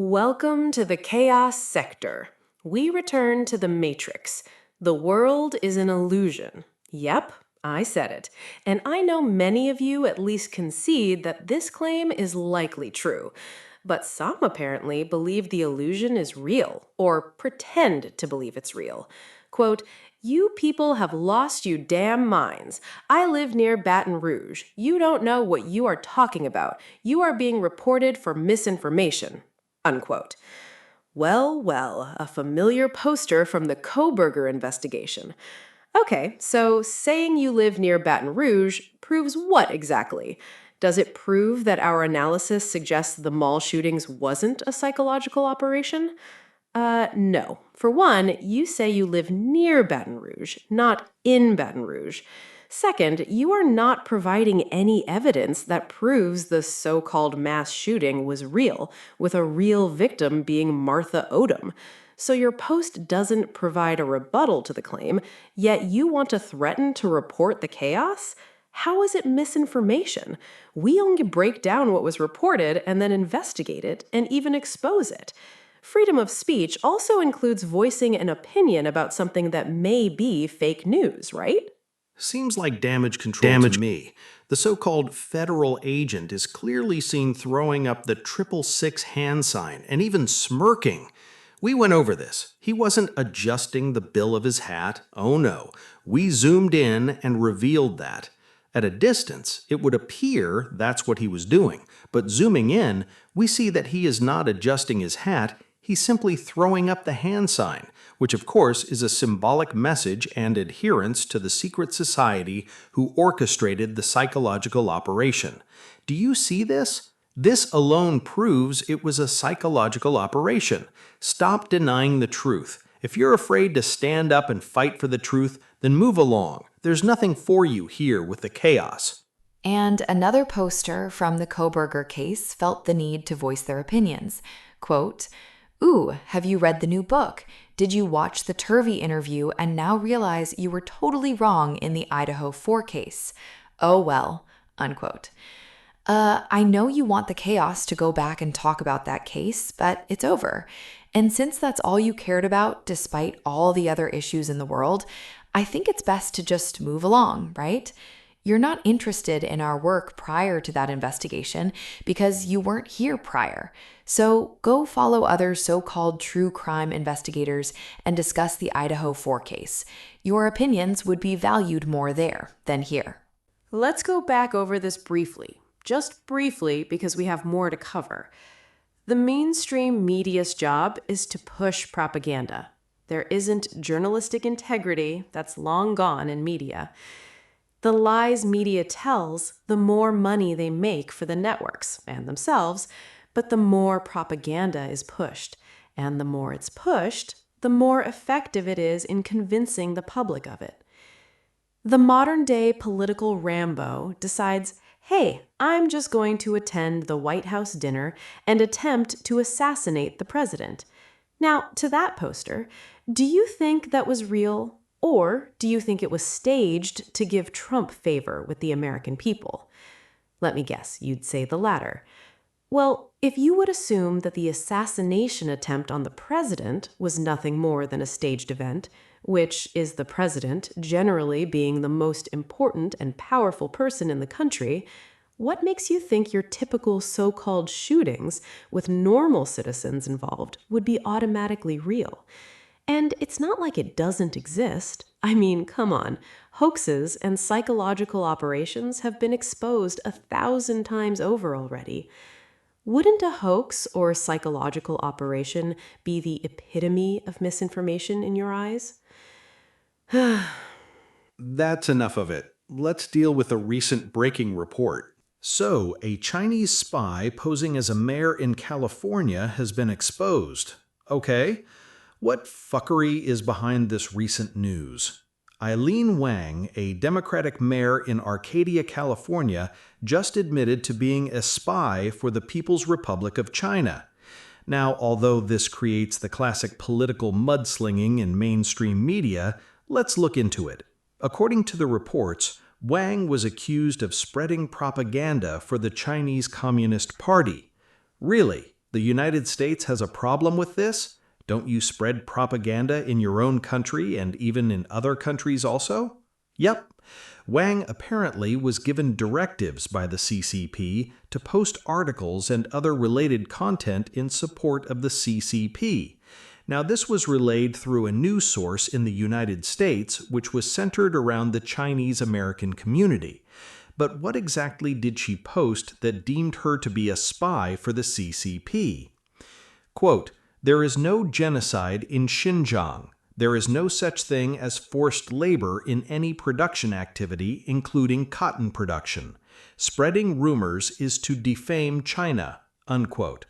Welcome to the chaos sector. We return to the Matrix. The world is an illusion. Yep, I said it. And I know many of you at least concede that this claim is likely true. But some apparently believe the illusion is real, or pretend to believe it's real. Quote, "You people have lost you damn minds. I live near Baton Rouge. You don't know what you are talking about. You are being reported for misinformation." Unquote. Well, well, a familiar poster from the Koberger investigation. Okay, so saying you live near Baton Rouge proves what exactly? Does it prove that our analysis suggests the mall shootings wasn't a psychological operation? No. For one, you say you live near Baton Rouge, not in Baton Rouge. Second, you are not providing any evidence that proves the so-called mass shooting was real, with a real victim being Martha Odom. So your post doesn't provide a rebuttal to the claim, yet you want to threaten to report the chaos? How is it misinformation? We only break down what was reported and then investigate it and even expose it. Freedom of speech also includes voicing an opinion about something that may be fake news, right? Seems like damage control to me. The so-called federal agent is clearly seen throwing up the 666 hand sign and even smirking. We went over this. He wasn't adjusting the bill of his hat. Oh no. We zoomed in and revealed that. At a distance, it would appear that's what he was doing. But zooming in, we see that he is not adjusting his hat. He's simply throwing up the hand sign, which of course is a symbolic message and adherence to the secret society who orchestrated the psychological operation. Do you see this? This alone proves it was a psychological operation. Stop denying the truth. If you're afraid to stand up and fight for the truth, then move along. There's nothing for you here with the chaos. And another poster from the Koberger case felt the need to voice their opinions. Quote, "Ooh, have you read the new book? Did you watch the Turvey interview and now realize you were totally wrong in the Idaho 4 case? Oh well." Unquote. I know you want the chaos to go back and talk about that case, but it's over. And since that's all you cared about, despite all the other issues in the world, I think it's best to just move along, right? You're not interested in our work prior to that investigation because you weren't here prior. So go follow other so-called true crime investigators and discuss the Idaho 4 case. Your opinions would be valued more there than here. Let's go back over this briefly. Just briefly, because we have more to cover. The mainstream media's job is to push propaganda. There isn't journalistic integrity, that's long gone in media. The lies media tells, the more money they make for the networks and themselves, but the more propaganda is pushed. And the more it's pushed, the more effective it is in convincing the public of it. The modern-day political Rambo decides, hey, I'm just going to attend the White House dinner and attempt to assassinate the president. Now, to that poster, do you think that was real? Or do you think it was staged to give Trump favor with the American people? Let me guess, you'd say the latter. Well, if you would assume that the assassination attempt on the president was nothing more than a staged event, which is the president generally being the most important and powerful person in the country, what makes you think your typical so-called shootings with normal citizens involved would be automatically real? And it's not like it doesn't exist. I mean, come on. Hoaxes and psychological operations have been exposed 1,000 times over already. Wouldn't a hoax or psychological operation be the epitome of misinformation in your eyes? That's enough of it. Let's deal with a recent breaking report. So, a Chinese spy posing as a mayor in California has been exposed. Okay. What fuckery is behind this recent news? Eileen Wang, a Democratic mayor in Arcadia, California, just admitted to being a spy for the People's Republic of China. Now, although this creates the classic political mudslinging in mainstream media, let's look into it. According to the reports, Wang was accused of spreading propaganda for the Chinese Communist Party. Really? The United States has a problem with this? Don't you spread propaganda in your own country and even in other countries also? Yep. Wang apparently was given directives by the CCP to post articles and other related content in support of the CCP. Now, this was relayed through a news source in the United States, which was centered around the Chinese American community. But what exactly did she post that deemed her to be a spy for the CCP? Quote, "There is no genocide in Xinjiang. There is no such thing as forced labor in any production activity, including cotton production. Spreading rumors is to defame China." Unquote.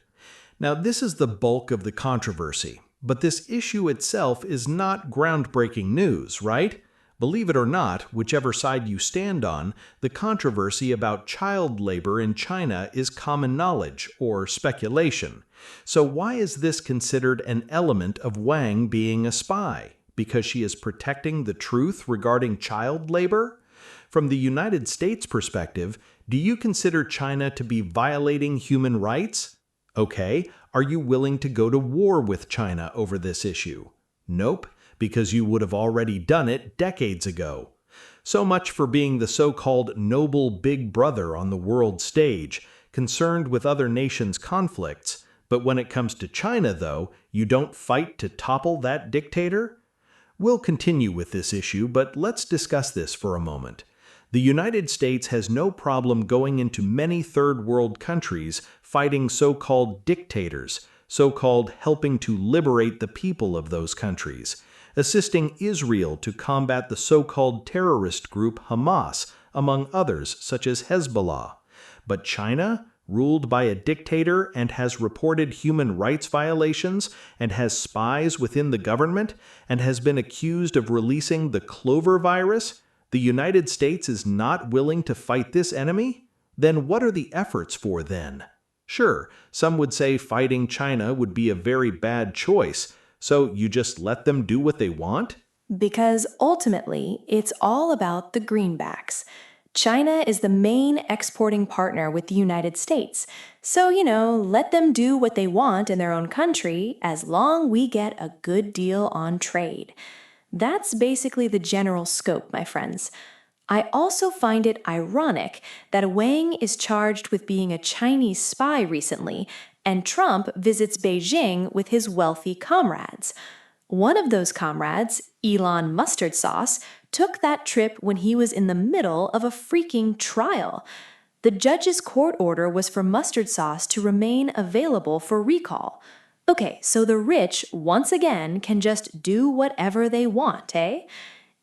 Now, this is the bulk of the controversy, but this issue itself is not groundbreaking news, right? Believe it or not, whichever side you stand on, the controversy about child labor in China is common knowledge or speculation. So why is this considered an element of Wang being a spy? Because she is protecting the truth regarding child labor? From the United States perspective, do you consider China to be violating human rights? Okay, are you willing to go to war with China over this issue? Nope, because you would have already done it decades ago. So much for being the so-called noble big brother on the world stage, concerned with other nations' conflicts. But when it comes to China, though, you don't fight to topple that dictator? We'll continue with this issue, but let's discuss this for a moment. The United States has no problem going into many third world countries fighting so-called dictators, so-called helping to liberate the people of those countries, assisting Israel to combat the so-called terrorist group Hamas, among others such as Hezbollah. But China, ruled by a dictator and has reported human rights violations and has spies within the government and has been accused of releasing the Clover virus, the United States is not willing to fight this enemy? Then what are the efforts for then? Sure, some would say fighting China would be a very bad choice, so you just let them do what they want? Because ultimately, it's all about the greenbacks. China is the main exporting partner with the United States. So, let them do what they want in their own country as long we get a good deal on trade. That's basically the general scope, my friends. I also find it ironic that Wang is charged with being a Chinese spy recently, and Trump visits Beijing with his wealthy comrades. One of those comrades, Elon Mustard Sauce, took that trip when he was in the middle of a freaking trial. The judge's court order was for Mustard Sauce to remain available for recall. Okay, so the rich, once again, can just do whatever they want, eh?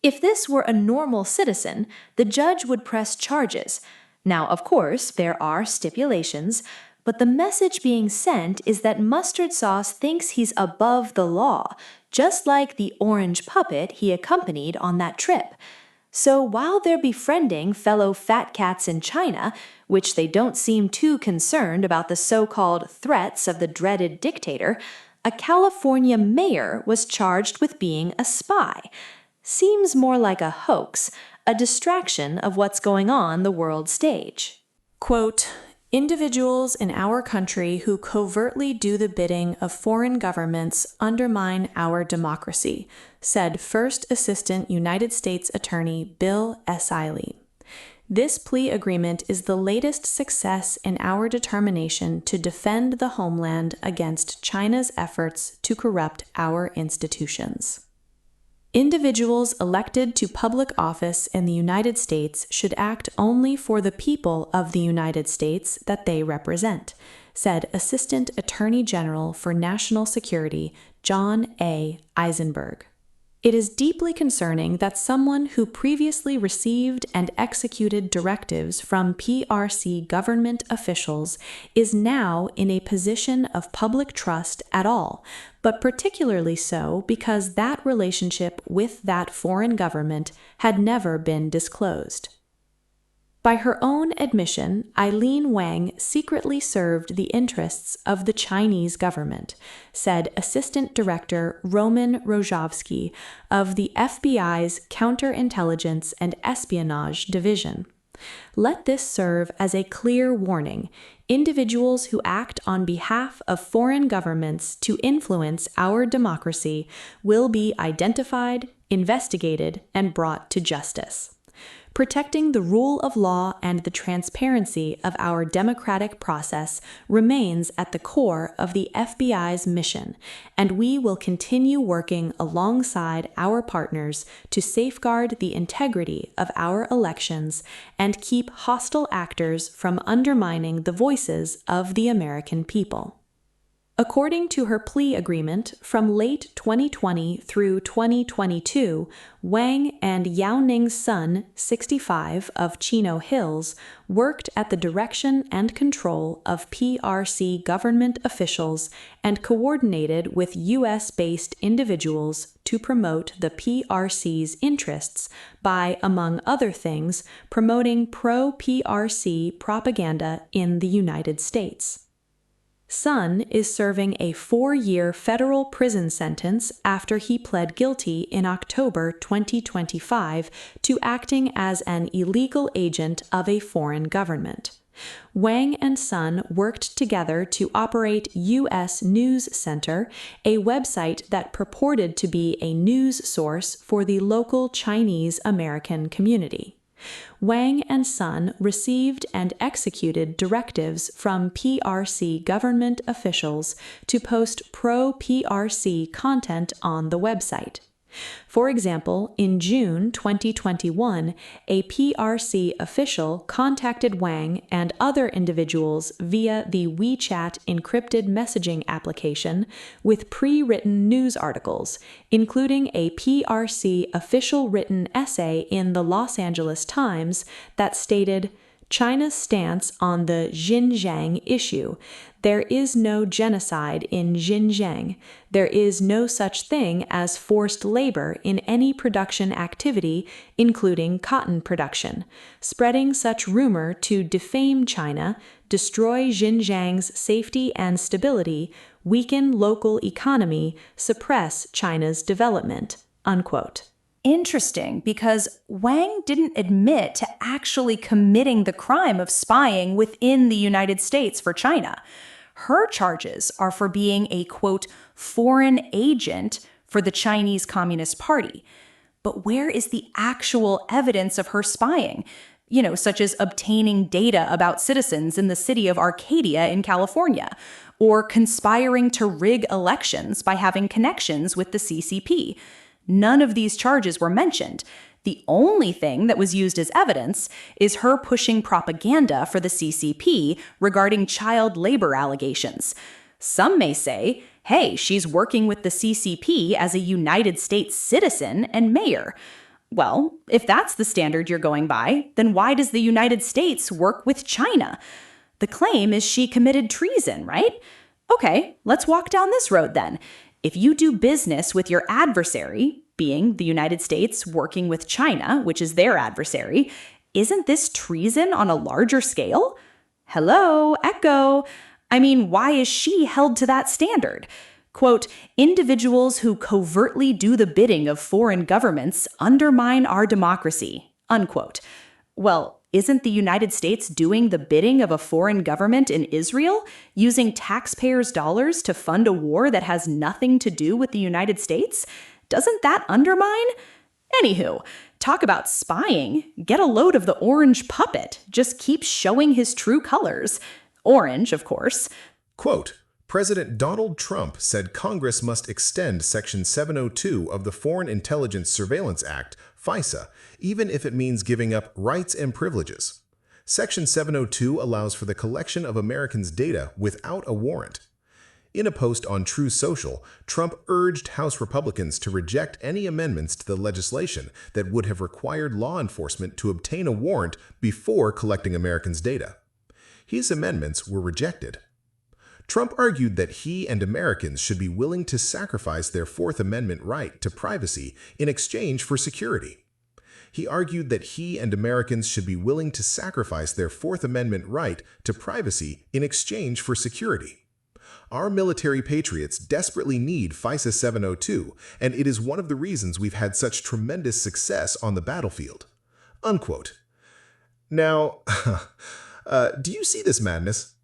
If this were a normal citizen, the judge would press charges. Now, of course, there are stipulations, but the message being sent is that Mustard Sauce thinks he's above the law, just like the orange puppet he accompanied on that trip. So while they're befriending fellow fat cats in China, which they don't seem too concerned about the so-called threats of the dreaded dictator, a California mayor was charged with being a spy. Seems more like a hoax, a distraction of what's going on the world stage. Quote, "Individuals in our country who covertly do the bidding of foreign governments undermine our democracy," said First Assistant United States Attorney Bill Eiley. This plea agreement is the latest success in our determination to defend the homeland against China's efforts to corrupt our institutions. Individuals elected to public office in the United States should act only for the people of the United States that they represent, said Assistant Attorney General for National Security John A. Eisenberg. It is deeply concerning that someone who previously received and executed directives from PRC government officials is now in a position of public trust at all, but particularly so because that relationship with that foreign government had never been disclosed. By her own admission, Eileen Wang secretly served the interests of the Chinese government, said Assistant Director Roman Rozhovsky of the FBI's Counterintelligence and Espionage Division. Let this serve as a clear warning. Individuals who act on behalf of foreign governments to influence our democracy will be identified, investigated, and brought to justice. Protecting the rule of law and the transparency of our democratic process remains at the core of the FBI's mission, and we will continue working alongside our partners to safeguard the integrity of our elections and keep hostile actors from undermining the voices of the American people. According to her plea agreement, from late 2020 through 2022, Wang and Yaoning's son, 65, of Chino Hills, worked at the direction and control of PRC government officials and coordinated with U.S.-based individuals to promote the PRC's interests by, among other things, promoting pro-PRC propaganda in the United States. Sun is serving a 4-year federal prison sentence after he pled guilty in October 2025 to acting as an illegal agent of a foreign government. Wang and Sun worked together to operate U.S. News Center, a website that purported to be a news source for the local Chinese American community. Wang and Sun received and executed directives from PRC government officials to post pro-PRC content on the website. For example, in June 2021, a PRC official contacted Wang and other individuals via the WeChat encrypted messaging application with pre-written news articles, including a PRC official written essay in the Los Angeles Times that stated, "China's stance on the Xinjiang issue. There is no genocide in Xinjiang. There is no such thing as forced labor in any production activity, including cotton production. Spreading such rumor to defame China, destroy Xinjiang's safety and stability, weaken local economy, suppress China's development." Unquote. Interesting, because Wang didn't admit to actually committing the crime of spying within the United States for China. Her charges are for being a, quote, foreign agent for the Chinese Communist Party. But where is the actual evidence of her spying? Such as obtaining data about citizens in the city of Arcadia in California, or conspiring to rig elections by having connections with the CCP. None of these charges were mentioned. The only thing that was used as evidence is her pushing propaganda for the CCP regarding child labor allegations. Some may say, hey, she's working with the CCP as a United States citizen and mayor. Well, if that's the standard you're going by, then why does the United States work with China? The claim is she committed treason, right? Okay, let's walk down this road then. If you do business with your adversary, being the United States working with China, which is their adversary, isn't this treason on a larger scale? Hello, Echo. I mean, why is she held to that standard? Quote, individuals who covertly do the bidding of foreign governments undermine our democracy, unquote. Well, isn't the United States doing the bidding of a foreign government in Israel, using taxpayers' dollars to fund a war that has nothing to do with the United States? Doesn't that undermine? Anywho, talk about spying. Get a load of the orange puppet. Just keep showing his true colors. Orange, of course. Quote, President Donald Trump said Congress must extend Section 702 of the Foreign Intelligence Surveillance Act, FISA, even if it means giving up rights and privileges. Section 702 allows for the collection of Americans' data without a warrant. In a post on True Social, Trump urged House Republicans to reject any amendments to the legislation that would have required law enforcement to obtain a warrant before collecting Americans' data. His amendments were rejected. Trump argued that he and Americans should be willing to sacrifice their Fourth Amendment right to privacy in exchange for security. He argued that he and Americans should be willing to sacrifice their Fourth Amendment right to privacy in exchange for security. Our military patriots desperately need FISA 702, and it is one of the reasons we've had such tremendous success on the battlefield. Unquote. Now, do you see this madness?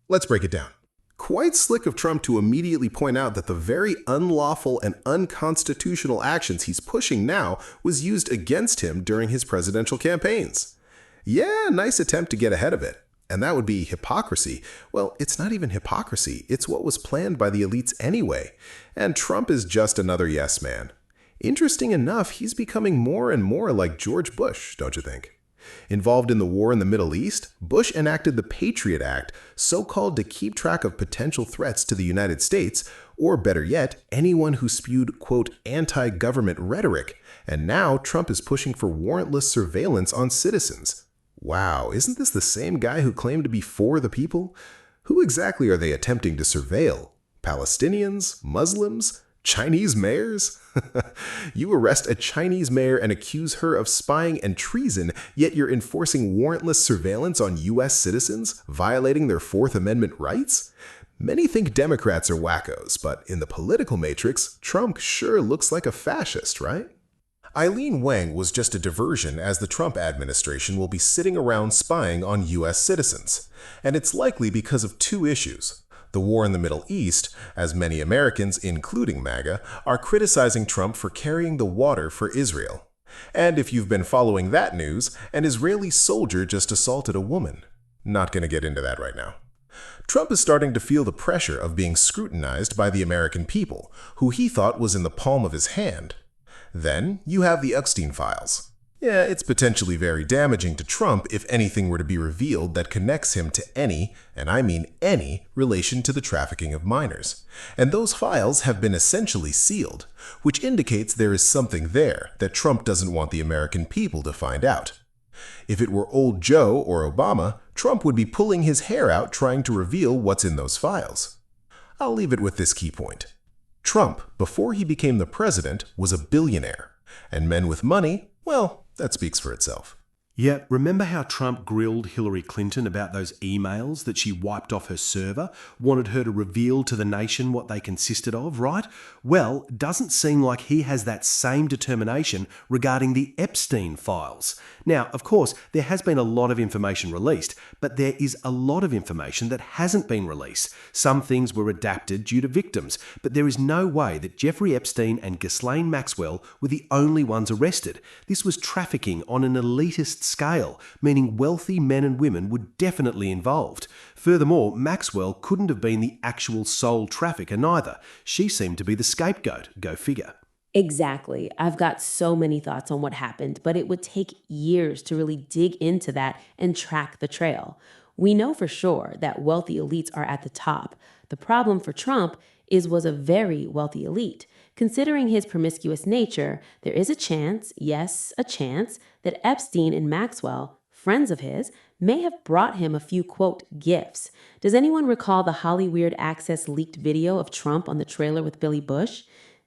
Let's break it down. Quite slick of Trump to immediately point out that the very unlawful and unconstitutional actions he's pushing now was used against him during his presidential campaigns. Yeah, nice attempt to get ahead of it. And that would be hypocrisy. Well, it's not even hypocrisy. It's what was planned by the elites anyway. And Trump is just another yes man. Interesting enough, he's becoming more and more like George Bush, don't you think? Involved in the war in the Middle East, Bush enacted the Patriot Act, so-called to keep track of potential threats to the United States, or better yet, anyone who spewed, quote, anti-government rhetoric. And now Trump is pushing for warrantless surveillance on citizens. Wow, isn't this the same guy who claimed to be for the people? Who exactly are they attempting to surveil? Palestinians? Muslims? Chinese mayors? You arrest a Chinese mayor and accuse her of spying and treason, yet you're enforcing warrantless surveillance on U.S. citizens, violating their Fourth Amendment rights? Many think Democrats are wackos, but in the political matrix, Trump sure looks like a fascist, right? Eileen Wang was just a diversion, as the Trump administration will be sitting around spying on U.S. citizens. And it's likely because of two issues. The war in the Middle East, as many Americans, including MAGA, are criticizing Trump for carrying the water for Israel. And if you've been following that news, an Israeli soldier just assaulted a woman. Not going to get into that right now. Trump is starting to feel the pressure of being scrutinized by the American people, who he thought was in the palm of his hand. Then you have the Epstein files. Yeah, it's potentially very damaging to Trump if anything were to be revealed that connects him to any, and I mean any, relation to the trafficking of minors. And those files have been essentially sealed, which indicates there is something there that Trump doesn't want the American people to find out. If it were old Joe or Obama, Trump would be pulling his hair out trying to reveal what's in those files. I'll leave it with this key point. Trump, before he became the president, was a billionaire. And men with money, well, that speaks for itself. Yeah, remember how Trump grilled Hillary Clinton about those emails that she wiped off her server, wanted her to reveal to the nation what they consisted of, right? Well, doesn't seem like he has that same determination regarding the Epstein files. Now, of course, there has been a lot of information released, but there is a lot of information that hasn't been released. Some things were redacted due to victims, but there is no way that Jeffrey Epstein and Ghislaine Maxwell were the only ones arrested. This was trafficking on an elitist scale, meaning wealthy men and women were definitely involved. Furthermore, Maxwell couldn't have been the actual sole trafficker neither. She seemed to be the scapegoat. Go figure. Exactly. I've got so many thoughts on what happened, but it would take years to really dig into that and track the trail. We know for sure that wealthy elites are at the top. The problem for Trump was a very wealthy elite. Considering his promiscuous nature, there is a chance, yes, a chance, that Epstein and Maxwell, friends of his, may have brought him a few, quote, gifts. Does anyone recall the Hollyweird Access leaked video of Trump on the trailer with Billy Bush?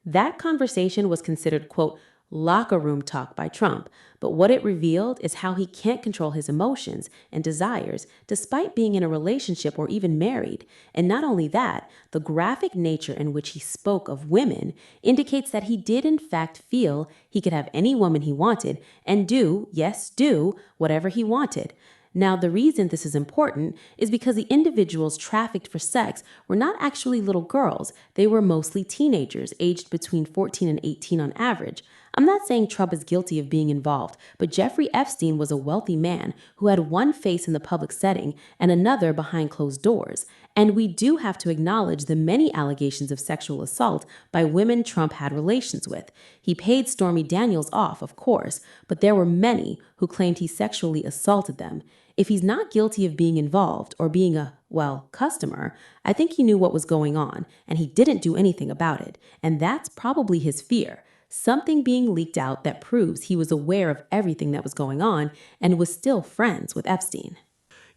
That conversation was considered, quote, locker room talk by Trump, but what it revealed is how he can't control his emotions and desires despite being in a relationship or even married. And not only that, the graphic nature in which he spoke of women indicates that he did in fact feel he could have any woman he wanted and do, yes, do, whatever he wanted. Now, the reason this is important is because the individuals trafficked for sex were not actually little girls. They were mostly teenagers, aged between 14 and 18 on average. I'm not saying Trump is guilty of being involved, but Jeffrey Epstein was a wealthy man who had one face in the public setting and another behind closed doors. And we do have to acknowledge the many allegations of sexual assault by women Trump had relations with. He paid Stormy Daniels off, of course, but there were many who claimed he sexually assaulted them. If he's not guilty of being involved or being a, well, customer, I think he knew what was going on and he didn't do anything about it. And that's probably his fear. Something being leaked out that proves he was aware of everything that was going on and was still friends with Epstein.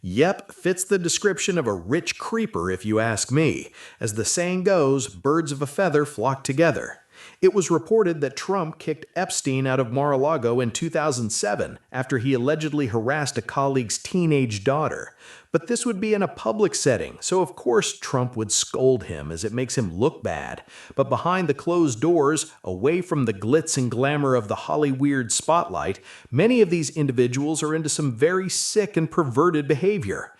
Yep, fits the description of a rich creeper if you ask me. As the saying goes, birds of a feather flock together. It was reported that Trump kicked Epstein out of Mar-a-Lago in 2007 after he allegedly harassed a colleague's teenage daughter. But this would be in a public setting, so of course Trump would scold him as it makes him look bad. But behind the closed doors, away from the glitz and glamour of the Hollyweird spotlight, many of these individuals are into some very sick and perverted behavior.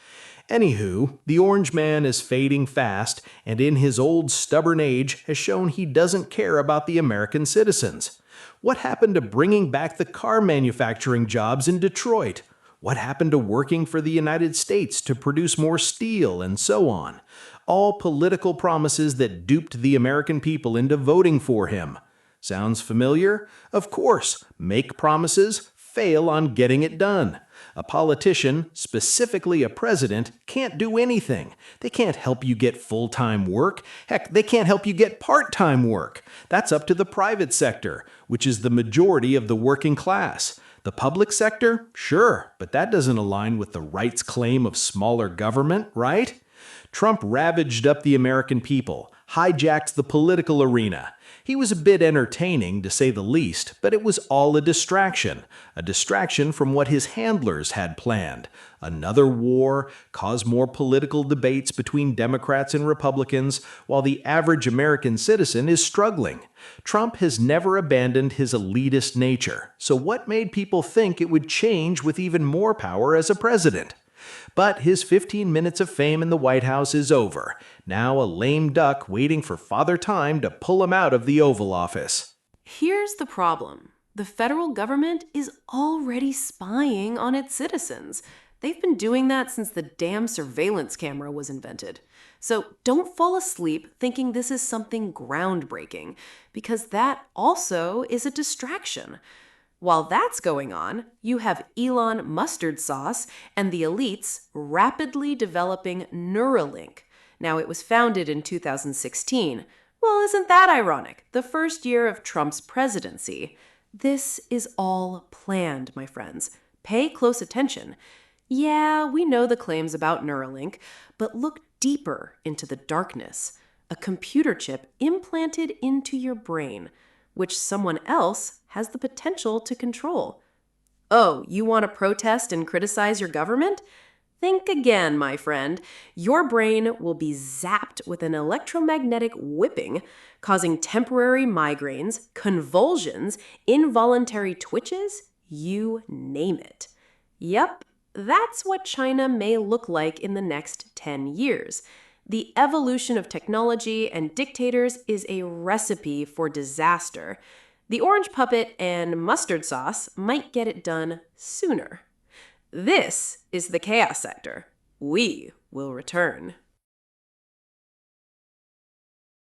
Anywho, the Orange Man is fading fast, and in his old stubborn age has shown he doesn't care about the American citizens. What happened to bringing back the car manufacturing jobs in Detroit? What happened to working for the United States to produce more steel and so on? All political promises that duped the American people into voting for him. Sounds familiar? Of course, make promises, fail on getting it done. A politician, specifically a president, can't do anything. They can't help you get full-time work. Heck, they can't help you get part-time work. That's up to the private sector, which is the majority of the working class. The public sector? Sure, but that doesn't align with the rights claim of smaller government, right? Trump ravaged up the American people, hijacked the political arena. He was a bit entertaining, to say the least, but it was all a distraction from what his handlers had planned. Another war, cause more political debates between Democrats and Republicans, while the average American citizen is struggling. Trump has never abandoned his elitist nature, so what made people think it would change with even more power as a president? But his 15 minutes of fame in the White House is over. Now a lame duck waiting for Father Time to pull him out of the Oval Office. Here's the problem. The federal government is already spying on its citizens. They've been doing that since the damn surveillance camera was invented. So don't fall asleep thinking this is something groundbreaking, because that also is a distraction. While that's going on, you have Elon Mustard Sauce and the elites rapidly developing Neuralink. Now, it was founded in 2016. Well, isn't that ironic? The first year of Trump's presidency. This is all planned, my friends. Pay close attention. Yeah, we know the claims about Neuralink, but look deeper into the darkness. A computer chip implanted into your brain, which someone else has the potential to control. Oh, you want to protest and criticize your government? Think again, my friend. Your brain will be zapped with an electromagnetic whipping, causing temporary migraines, convulsions, involuntary twitches, you name it. Yep, that's what China may look like in the next 10 years. The evolution of technology and dictators is a recipe for disaster. The orange puppet and mustard sauce might get it done sooner. This is the Chaos Sector. We will return.